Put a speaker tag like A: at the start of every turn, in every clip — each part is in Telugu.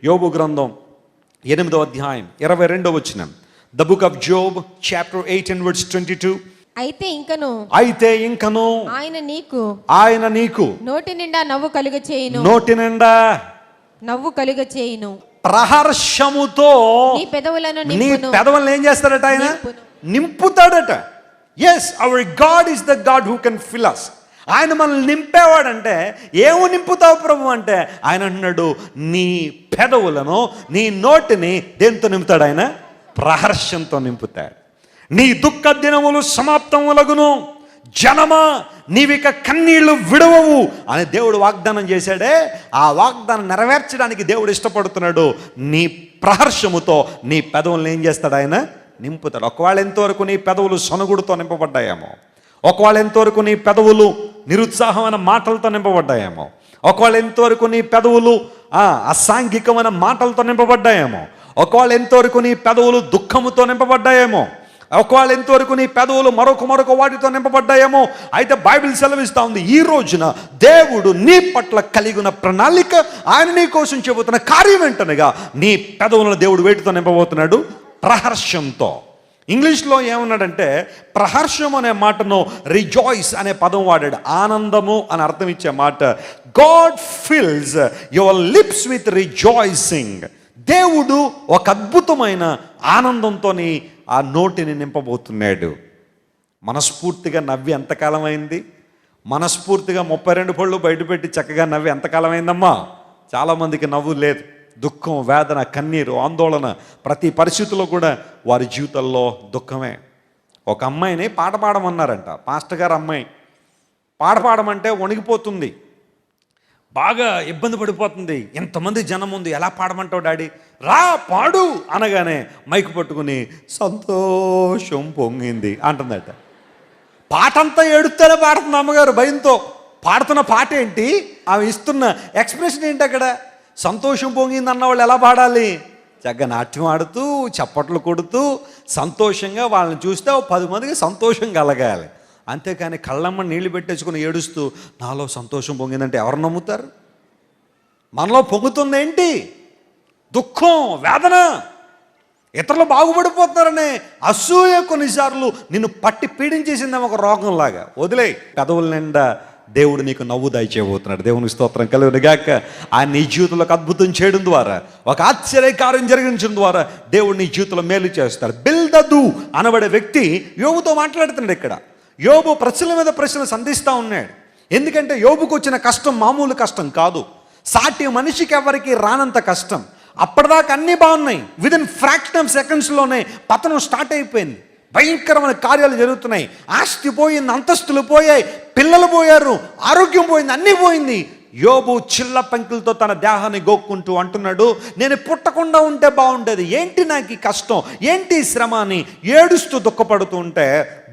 A: యోబు గ్రంథం 8వ అధ్యాయం 22వ వచనం. The book of Job chapter 8 and verse 22.
B: అయితే ఇంకను ఆయన నీకు నోటి నిండా నవ్వు కలుగ చేయును
A: ప్రహర్షముతో
B: నీ
A: పెదవులను ఏం చేస్తాడట? ఆయన నింపుతాడట. Yes, our God is the God who can fill us. ఆయన మనల్ని నింపేవాడంటే ఏమో నింపుతావు ప్రభు అంటే ఆయన అన్నాడు, నీ పెదవులను నీ నోటిని దేంతో నింపుతాడు? ఆయన ప్రహర్షంతో నింపుతాడు. నీ దుఃఖ దినములు సమాప్తములగును, జనమా నీవిక కన్నీళ్లు విడవవు అని దేవుడు వాగ్దానం చేశాడే. ఆ వాగ్దానం నెరవేర్చడానికి దేవుడు ఇష్టపడుతున్నాడు. నీ ప్రహర్షముతో నీ పెదవులను ఏం చేస్తాడు? ఆయన నింపుతాడు. ఒకవేళ ఎంతవరకు నీ పెదవులు సొనగుడుతో నింపబడ్డాయేమో, ఒకవేళ ఎంతవరకు నీ పెదవులు నిరుత్సాహమైన మాటలతో నింపబడ్డాయేమో, ఒకవేళ ఎంతవరకు నీ పెదవులు అసాంఘికమైన మాటలతో నింపబడ్డాయేమో, ఒకవేళ ఎంతవరకు నీ పెదవులు దుఃఖముతో నింపబడ్డాయేమో, ఒకవేళ ఎంతవరకు నీ పెదవులు మరొక వాటితో నింపబడ్డాయేమో, అయితే బైబిల్ సెలవిస్తూ ఉంది, ఈ రోజున దేవుడు నీ పట్ల కలిగిన ప్రణాళిక, ఆయన నీ కోసం చెబుతున్న కార్యం ఏంటనగా నీ పెదవులను దేవుడు వేటితో నింపబోతున్నాడు? ప్రహర్షంతో. ఇంగ్లీష్లో ఏమన్నాడంటే ప్రహర్షం అనే మాటను రిజాయిస్ అనే పదం వాడాడు. ఆనందము అని అర్థం ఇచ్చే మాట. God fills your lips with rejoicing. దేవుడు ఒక అద్భుతమైన ఆనందంతో ఆ నోటిని నింపబోతున్నాడు. మనస్ఫూర్తిగా నవ్వి ఎంతకాలం అయింది? మనస్ఫూర్తిగా 32 పళ్ళు బయటపెట్టి చక్కగా నవ్వి ఎంతకాలం అయిందమ్మా? చాలామందికి నవ్వు లేదు. దుఃఖం, వేదన, కన్నీరు, ఆందోళన, ప్రతి పరిస్థితుల్లో కూడా వారి జీవితంలో దుఃఖమే. ఒక అమ్మాయిని పాట పాడమన్నారంట. పాస్టర్ గారు అమ్మాయి పాట పాడమంటే వణిగిపోతుంది, బాగా ఇబ్బంది పడిపోతుంది. ఎంతమంది జనం ముందు ఎలా పాడమంటావు డాడీ, రా పాడు అనగానే మైకు పట్టుకుని సంతోషం పొంగింది అంటుందట. పాటంతా ఏడుస్తూనే పాడుతుంది అమ్మగారు భయంతో. పాడుతున్న పాట ఏంటి, ఆమె ఇస్తున్న ఎక్స్ప్రెషన్ ఏంటి? అక్కడ సంతోషం పొంగింది అన్నవాళ్ళు ఎలా పాడాలి? చక్కగా నాట్యం ఆడుతూ చప్పట్లు కొడుతూ సంతోషంగా వాళ్ళని చూస్తే 10 మందికి సంతోషం కలగాలి. అంతేకాని కళ్ళమ్మ నీళ్లు పెట్టేసుకుని ఏడుస్తూ నాలో సంతోషం పొంగిందంటే ఎవరు నమ్ముతారు? మనలో పొంగుతుంది ఏంటి? దుఃఖం, వేదన, ఇతరులు బాగుపడిపోతున్నారనే అసూయ కొన్నిసార్లు నిన్ను పట్టి పీడించేసిందేమో ఒక రోగంలాగా. వదిలే, పెదవుల నిండా దేవుడు నీకు నవ్వు దయచేయబోతున్నాడు. దేవునికి స్తోత్రం కలుగునుగాక. ఆయన నీ జీవితంలోకి అద్భుతం చేయడం ద్వారా, ఒక ఆశ్చర్యకార్యం జరిగించడం ద్వారా దేవుడు నీ జీవితంలో మేలు చేస్తాడు. బిల్దదు అనబడే వ్యక్తి యోబుతో మాట్లాడుతున్నాడు. ఇక్కడ యోబు ప్రశ్నల మీద ప్రశ్నలు సంధిస్తూ ఉన్నాడు. ఎందుకంటే యోబుకు వచ్చిన కష్టం మామూలు కష్టం కాదు. సాటి మనిషికి ఎవరికి రానంత కష్టం. అప్పటిదాకా అన్నీ బాగున్నాయి, విదిన్ ఫ్రాక్షన్ ఆఫ్ సెకండ్స్లోనే పతనం స్టార్ట్ అయిపోయింది. భయంకరమైన కార్యాలు జరుగుతున్నాయి. ఆస్తి పోయింది, అంతస్తులు పోయాయి, పిల్లలు పోయారు, ఆరోగ్యం పోయింది, అన్నీ పోయింది. యోబు చిల్ల పంకులతో తన దేహాన్ని గోక్కుంటూ అంటున్నాడు, నేను పుట్టకుండా ఉంటే బాగుండేది, ఏంటి నాకు ఈ కష్టం, ఏంటి శ్రమ అని ఏడుస్తూ దుఃఖపడుతూ ఉంటే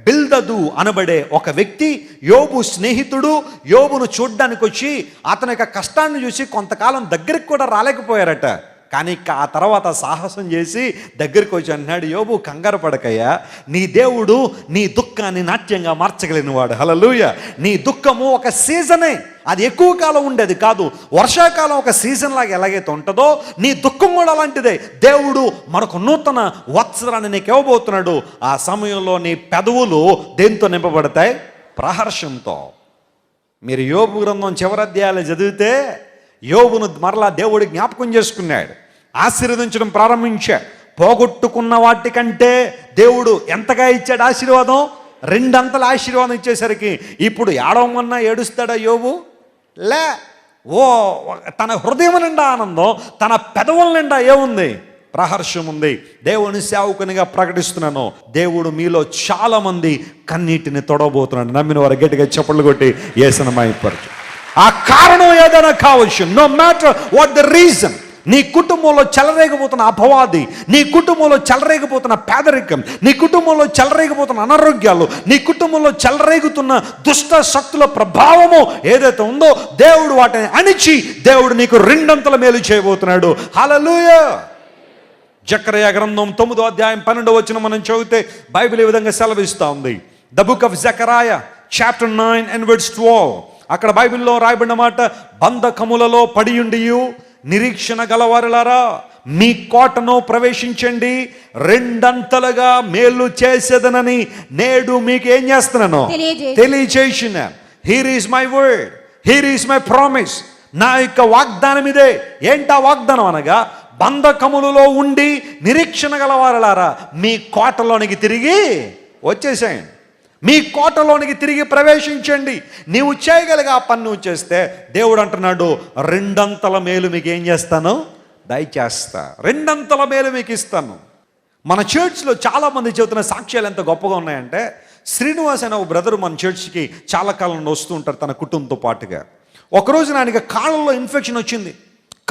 A: బిల్దదు అనబడే ఒక వ్యక్తి, యోబు స్నేహితుడు, యోబును చూడ్డానికి వచ్చి అతని యొక్క కష్టాన్ని చూసి కొంతకాలం దగ్గరికి కూడా రాలేకపోయారట. కానీ ఆ తర్వాత సాహసం చేసి దగ్గరికి వచ్చి అన్నాడు, యోబు కంగారు పడకయ్యా, నీ దేవుడు నీ దుఃఖాన్ని నాట్యంగా మార్చగలిగినవాడు. హల్లెలూయా. నీ దుఃఖము ఒక సీజనే, అది ఎక్కువ కాలం ఉండేది కాదు. వర్షాకాలం ఒక సీజన్ లాగా ఎలాగైతే ఉంటుందో నీ దుఃఖం కూడా అలాంటిదే. దేవుడు మనకు నూతన వత్సరాన్ని నీకు ఇవ్వబోతున్నాడు. ఆ సమయంలో నీ పెదవులు దేంతో నింపబడతాయి? ప్రహర్షంతో. మీరు యోబు గ్రంథం చివరి అధ్యాయాలు చదివితే యోబును మరలా దేవుడు జ్ఞాపకం చేసుకున్నాడు, ఆశీర్వదించడం ప్రారంభించాడు. పోగొట్టుకున్న వాటికంటే దేవుడు ఎంతగా ఇచ్చాడు ఆశీర్వాదం? 2 అంతల ఆశీర్వాదం ఇచ్చేసరికి ఇప్పుడు ఏడవమన్నా ఏడుస్తాడా యోబు? లే. ఓ తన హృదయం నిండా ఆనందం, తన పెదవుల నిండా ఏముంది? ప్రహర్షం ఉంది. దేవుని సేవకునిగా ప్రకటిస్తున్నాను, దేవుడు మీలో చాలా మంది కన్నీటిని తొడవబోతున్నాడు. నమ్మిన వారు గట్టిగా చప్పట్లు కొట్టి యేసుని మహిమపరచు. ఆ కారణం ఏదైనా కావచ్చు, no matter what the reason. నీ కుటుంబంలో చెలరేగిపోతున్న అపవాది, నీ కుటుంబంలో చెలరేగిపోతున్న పేదరికం, నీ కుటుంబంలో చెలరేగిపోతున్న అనారోగ్యాలు, నీ కుటుంబంలో చెలరేగుతున్న దుష్ట శక్తుల ప్రభావము ఏదైతే ఉందో దేవుడు వాటిని అణిచి దేవుడు నీకు 2 అంతల మేలు చేయబోతున్నాడు. హల్లెలూయా. జకర్యా గ్రంథం 9వ అధ్యాయం 12వ వచనం మనం చదివితే బైబిల్ ఈ విధంగా సెలవిస్తూ ఉంది. The book of Zechariah chapter 9 and verse 12. అక్కడ బైబిల్లో రాయబడిన మాట, బంధకములలో పడియుండియు నిరీక్షణ గలవారులారా మీ కోటను ప్రవేశించండి, రెండంతలుగా మేలు చేసేదనని నేడు మీకు ఏం చేస్తున్నాను తెలియచేసిన. Here is my word, here is my promise. నా యొక్క వాగ్దానం ఇదే. ఏంటా వాగ్దానం అనగా, బంధకములలో ఉండి నిరీక్షణ గలవారులారా మీ కోటలోనికి తిరిగి వచ్చేసేయండి, మీ కోటలోనికి తిరిగి ప్రవేశించండి. నీవు చేయగలిగే ఆ పని నువ్వు చేస్తే దేవుడు అంటున్నాడు, రెండంతల మేలు మీకు ఏం చేస్తాను, దయచేస్తా, రెండంతల మేలు మీకు ఇస్తాను. మన చర్చ్లో చాలామంది చెబుతున్న సాక్ష్యాలు ఎంత గొప్పగా ఉన్నాయంటే, శ్రీనివాస్ అనే ఒక బ్రదర్ మన చర్చ్కి చాలా కాలం నుండి వస్తూ ఉంటారు తన కుటుంబంతో పాటుగా. ఒకరోజు ఆయనకి కాళ్ళలో ఇన్ఫెక్షన్ వచ్చింది.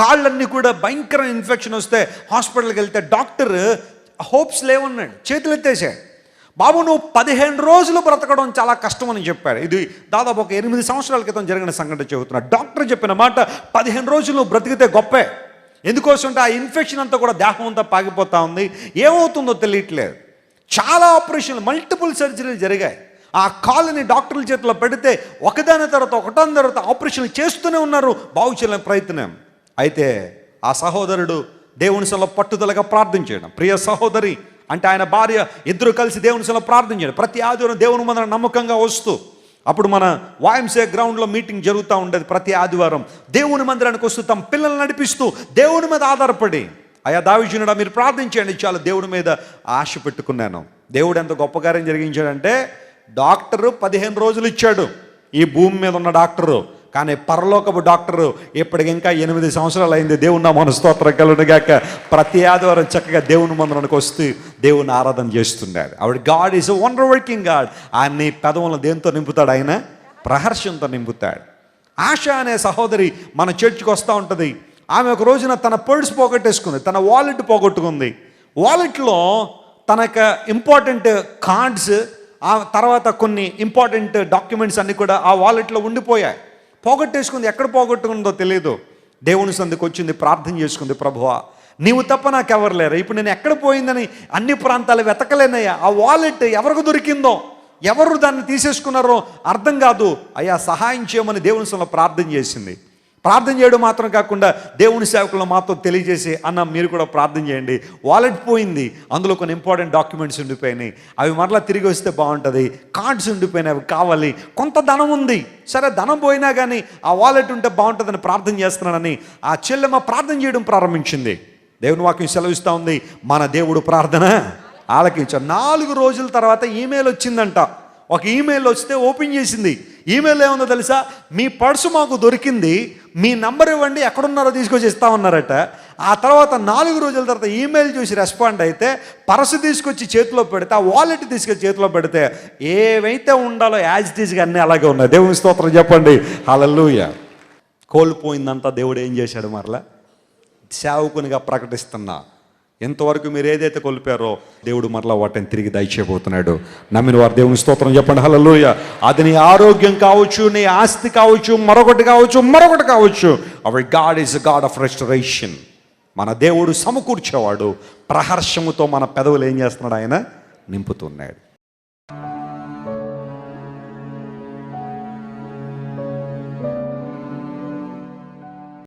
A: కాళ్ళన్నీ కూడా భయంకర ఇన్ఫెక్షన్ వస్తే హాస్పిటల్కి వెళ్తే డాక్టర్ హోప్స్ లేవన్నాడు, చేతులు ఎత్తేసాడు. బాబు నువ్వు 15 రోజులు బ్రతకడం చాలా కష్టం అని చెప్పాడు. ఇది దాదాపు ఒక 8 సంవత్సరాల క్రితం జరిగిన సంఘటన చెబుతున్నాడు. డాక్టర్ చెప్పిన మాట, 15 రోజులు నువ్వు బ్రతికితే గొప్పే. ఎందుకోసం అంటే ఆ ఇన్ఫెక్షన్ అంతా కూడా దేహం అంతా పాకిపోతా ఉంది, ఏమవుతుందో తెలియట్లేదు. చాలా ఆపరేషన్లు, మల్టిపుల్ సర్జరీలు జరిగాయి. ఆ కాలుని డాక్టర్ల చేతిలో పెడితే ఒకదాని తర్వాత ఆపరేషన్లు చేస్తూనే ఉన్నారు, బాగు చేయలేని ప్రయత్నం. అయితే ఆ సహోదరుడు దేవుని సభలో పట్టుదలగా ప్రార్థన చేయడం, ప్రియ సహోదరి అంటే ఆయన భార్య, ఇద్దరు కలిసి దేవుని సభలో ప్రార్థన చేయడం, ప్రతి ఆదివారం దేవుని మందిరం నమ్మకంగా వస్తూ. అప్పుడు మన YMCA గ్రౌండ్లో మీటింగ్ జరుగుతూ ఉండేది. ప్రతి ఆదివారం దేవుని మందిరానికి వస్తూ తమ పిల్లల్ని నడిపిస్తూ దేవుని మీద ఆధారపడి, అయ్యా దావీదునుడా మీరు ప్రార్థించండి, చాలా దేవుడి మీద ఆశ పెట్టుకున్నాను. దేవుడు ఎంత గొప్ప కార్యం జరిగించాడంటే, డాక్టరు 15 రోజులు ఇచ్చాడు ఈ భూమి మీద ఉన్న డాక్టరు, కానీ పరలోకపు డాక్టరు ఇప్పటికి ఇంకా 8 సంవత్సరాలు అయింది. దేవుని నామమున స్తోత్రం కలుగునుగాక. ప్రతి ఆదివారం చక్కగా దేవుని మందిరానికి వస్తూ దేవుని ఆరాధన చేస్తున్నాడు. ఆవిడ God is a wonder working God. ఆయన్ని పెదవులను దేంతో నింపుతాడు, ఆయన ప్రహర్షంతో నింపుతాడు. ఆశ అనే సహోదరి మన చర్చికి వస్తూ ఉంటుంది. ఆమె ఒక రోజున తన పర్స్ పోగొట్టేసుకుంది, తన వాలెట్ పోగొట్టుకుంది. వాలెట్లో తన యొక్క ఇంపార్టెంట్ కార్డ్స్, ఆ తర్వాత కొన్ని ఇంపార్టెంట్ డాక్యుమెంట్స్ అన్నీ కూడా ఆ వాలెట్లో ఉండిపోయాయి. పోగొట్టేసుకుంది, ఎక్కడ పోగొట్టుకుందో తెలియదు. దేవుని సందుకు వచ్చింది, ప్రార్థన చేసుకుంది, ప్రభువా నీవు తప్ప నాకెవరు లేరు, ఇప్పుడు నేను ఎక్కడ పోయిందని అన్ని ప్రాంతాలు వెతకలేనయ్యా, ఆ వాలెట్ ఎవరికి దొరికిందో, ఎవరు దాన్ని తీసేసుకున్నారో అర్థం కాదు, అయ్యా సహాయం చేయమని దేవుని సందులో ప్రార్థన చేసింది. ప్రార్థన చేయడం మాత్రం కాకుండా దేవుని సేవకులను మాతో తెలియజేసి, అన్న మీరు కూడా ప్రార్థన చేయండి, వాలెట్ పోయింది, అందులో కొన్ని ఇంపార్టెంట్ డాక్యుమెంట్స్ ఉండిపోయినాయి, అవి మరలా తిరిగి వస్తే బాగుంటుంది, కార్డ్స్ ఉండిపోయినాయి, అవి కావాలి, కొంత ధనం ఉంది, సరే ధనం పోయినా కానీ ఆ వాలెట్ ఉంటే బాగుంటుందని ప్రార్థన చేస్తున్నానని ఆ చెల్లెమ్మ ప్రార్థన చేయడం ప్రారంభించింది. దేవుని వాక్యం సెలవిస్తూ ఉంది, మన దేవుడు ప్రార్థన ఆలకించాడు. 4 రోజుల తర్వాత ఈమెయిల్ వచ్చిందంట. ఒక ఈమెయిల్ వస్తే ఓపెన్ చేసింది. ఈమెయిల్ ఏముందో తెలుసా, మీ పర్సు మాకు దొరికింది, మీ నంబర్ ఇవ్వండి, ఎక్కడున్నారో తీసుకొచ్చి ఇస్తామన్నారట. ఆ తర్వాత 4 రోజుల తర్వాత ఈమెయిల్ చూసి రెస్పాండ్ అయితే పర్సు తీసుకొచ్చి చేతిలో పెడితే, ఆ వాలెట్ తీసుకొచ్చి చేతిలో పెడితే ఏవైతే ఉండాలో యాజ్ ఇట్ ఈజ్గా అన్నీ అలాగే ఉన్నాయి. దేవుని స్తోత్రం చెప్పండి, హల్లెలూయా. కోల్పోయిందంతా దేవుడు ఏం చేశాడు, మరలా సేవకునిగా ప్రకటిస్తున్నా, ఎంతవరకు మీరు ఏదైతే కోల్పోయారో దేవుడు మరలా వాటిని తిరిగి దయచేయబోతున్నాడు. నమ్మిన వారు దేవుని స్తోత్రం చెప్పండి, హల్లెలూయా. అది నీ ఆరోగ్యం కావచ్చు, నీ ఆస్తి కావచ్చు, మరొకటి కావచ్చు. Hour God is God of restoration. మన దేవుడు సమకూర్చేవాడు. ప్రహర్షముతో మన పెదవులు ఏం చేస్తున్నాడు, ఆయన నింపుతున్నాడు.